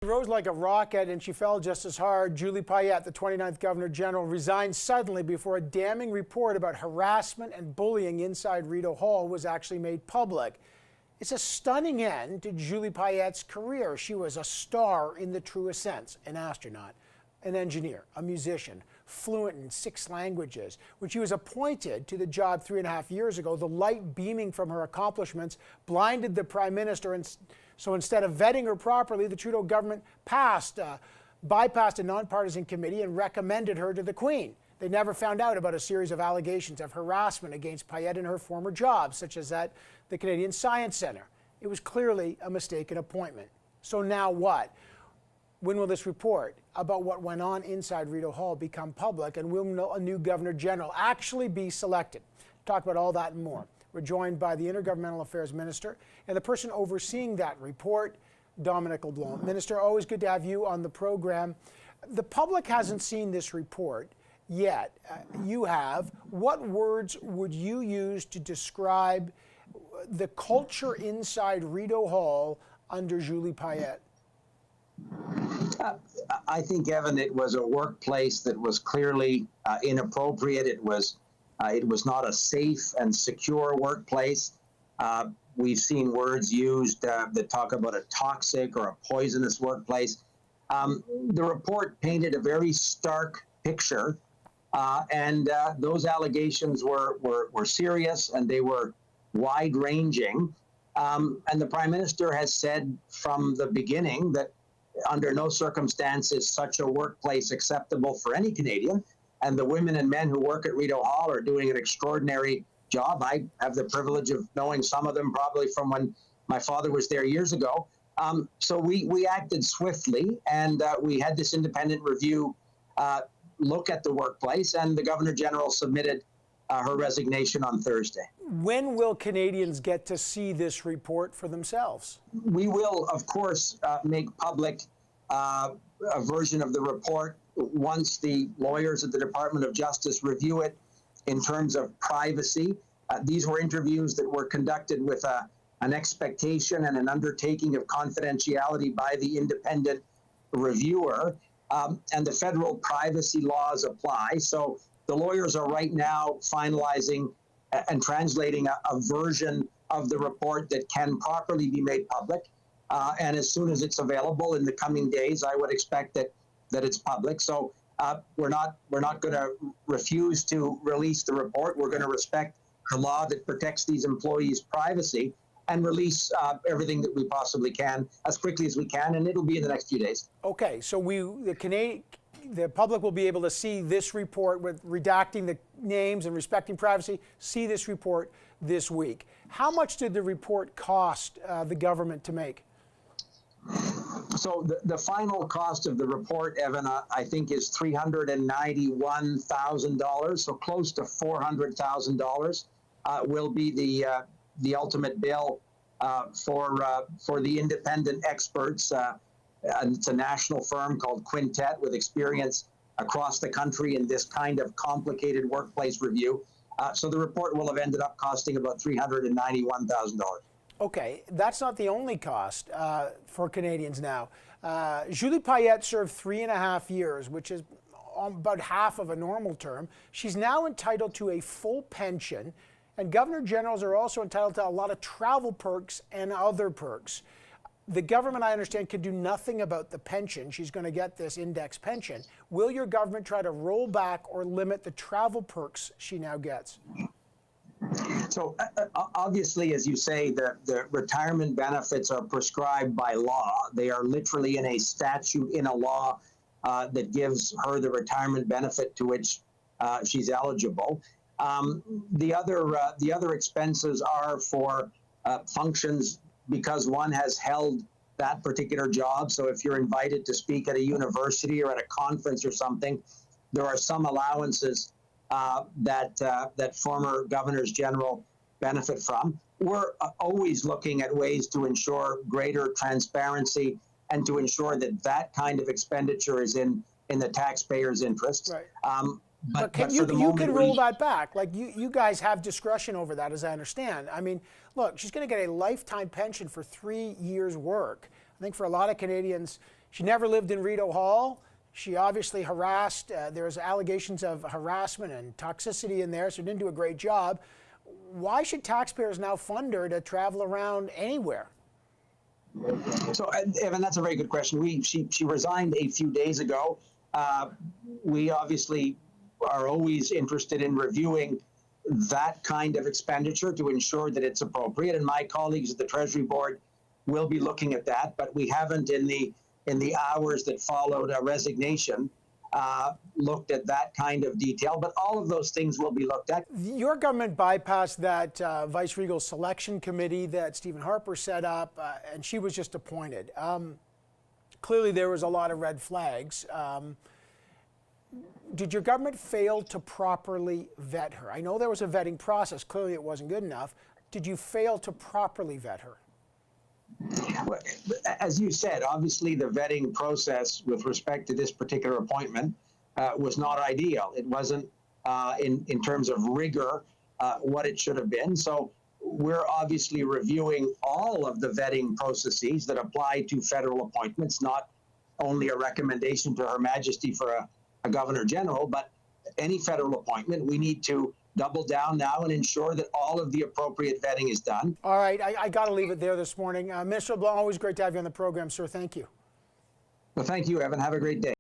She rose like a rocket and she fell just as hard. Julie Payette, the 29th Governor General, resigned suddenly before a damning report about harassment and bullying inside Rideau Hall was actually made public. It's a stunning end to Julie Payette's career. She was a star in the truest sense, an astronaut, an engineer, a musician, fluent in 6 languages. When she was appointed to the job 3.5 years ago, the light beaming from her accomplishments blinded the Prime Minister, and so instead of vetting her properly, the Trudeau government bypassed a nonpartisan committee and recommended her to the Queen. They never found out about a series of allegations of harassment against Payette in her former jobs, such as at the Canadian Science Centre. It was clearly a mistaken appointment. So now what? When will this report about what went on inside Rideau Hall become public, and will a new Governor General actually be selected? Talk about all that and more. We're joined by the Intergovernmental Affairs Minister and the person overseeing that report, Dominic LeBlanc. Minister, always good to have you on the program. The public hasn't seen this report yet. You have. What words would you use to describe the culture inside Rideau Hall under Julie Payette? I think, Evan, it was a workplace that was clearly inappropriate. It was not a safe and secure workplace. We've seen words used that talk about a toxic or a poisonous workplace. The report painted a very stark picture, and those allegations were serious and they were wide-ranging. And the Prime Minister has said from the beginning that under no circumstance is such a workplace acceptable for any Canadian. And the women and men who work at Rideau Hall are doing an extraordinary job. I have the privilege of knowing some of them probably from when my father was there years ago. So we acted swiftly, and we had this independent review look at the workplace, and the Governor General submitted her resignation on Thursday. When will Canadians get to see this report for themselves? We will, of course, make public a version of the report once the lawyers at the Department of Justice review it in terms of privacy. These were interviews that were conducted with an expectation and an undertaking of confidentiality by the independent reviewer, and the federal privacy laws apply. So the lawyers are right now finalizing and translating a version of the report that can properly be made public. And as soon as it's available in the coming days, I would expect that it's public. So we're not going to refuse to release the report. We're going to respect the law that protects these employees' privacy and release everything that we possibly can as quickly as we can, and it'll be in the next few days. Okay, so the public will be able to see this report with redacting the names and respecting privacy, see this report this week. How much did the report cost the government to make? So the final cost of the report, Evan, I think is $391,000, so close to $400,000 will be the ultimate bill for the independent experts. And it's a national firm called Quintet with experience across the country in this kind of complicated workplace review. So the report will have ended up costing about $391,000. Okay, that's not the only cost for Canadians now. Julie Payette served 3.5 years, which is about half of a normal term. She's now entitled to a full pension, and Governor Generals are also entitled to a lot of travel perks and other perks. The government, I understand, can do nothing about the pension. She's going to get this index pension. Will your government try to roll back or limit the travel perks she now gets? So obviously, as you say, the retirement benefits are prescribed by law. They are literally in a statute, in a law that gives her the retirement benefit to which she's eligible. The other expenses are for functions because one has held that particular job. So if you're invited to speak at a university or at a conference or something, there are some allowances that former governors general benefit from. We're always looking at ways to ensure greater transparency and to ensure that kind of expenditure is in the taxpayer's interest. Right. But you can roll that back. Like you guys have discretion over that, as I understand. I mean, look, she's going to get a lifetime pension for 3 years' work. I think for a lot of Canadians, She never lived in Rideau Hall. She obviously harassed. There was allegations of harassment and toxicity in there, so she didn't do a great job. Why should taxpayers now fund her to travel around anywhere? So, Evan, that's a very good question. She resigned a few days ago. We obviously are always interested in reviewing that kind of expenditure to ensure that it's appropriate, and my colleagues at the Treasury Board will be looking at that. But we haven't, in the hours that followed a resignation, looked at that kind of detail. But all of those things will be looked at. Your government bypassed that vice-regal selection committee that Stephen Harper set up, and she was just appointed. Clearly, there was a lot of red flags. Did your government fail to properly vet her? I know there was a vetting process. Clearly, it wasn't good enough. Did you fail to properly vet her? Well, as you said, obviously the vetting process with respect to this particular appointment was not ideal. It wasn't, in terms of rigor, what it should have been. So we're obviously reviewing all of the vetting processes that apply to federal appointments, not only a recommendation to Her Majesty for a Governor General, but any federal appointment. We need to double down now and ensure that all of the appropriate vetting is done. All right, I got to leave it there this morning. Minister LeBlanc, always great to have you on the program, sir. Thank you. Well, thank you, Evan. Have a great day.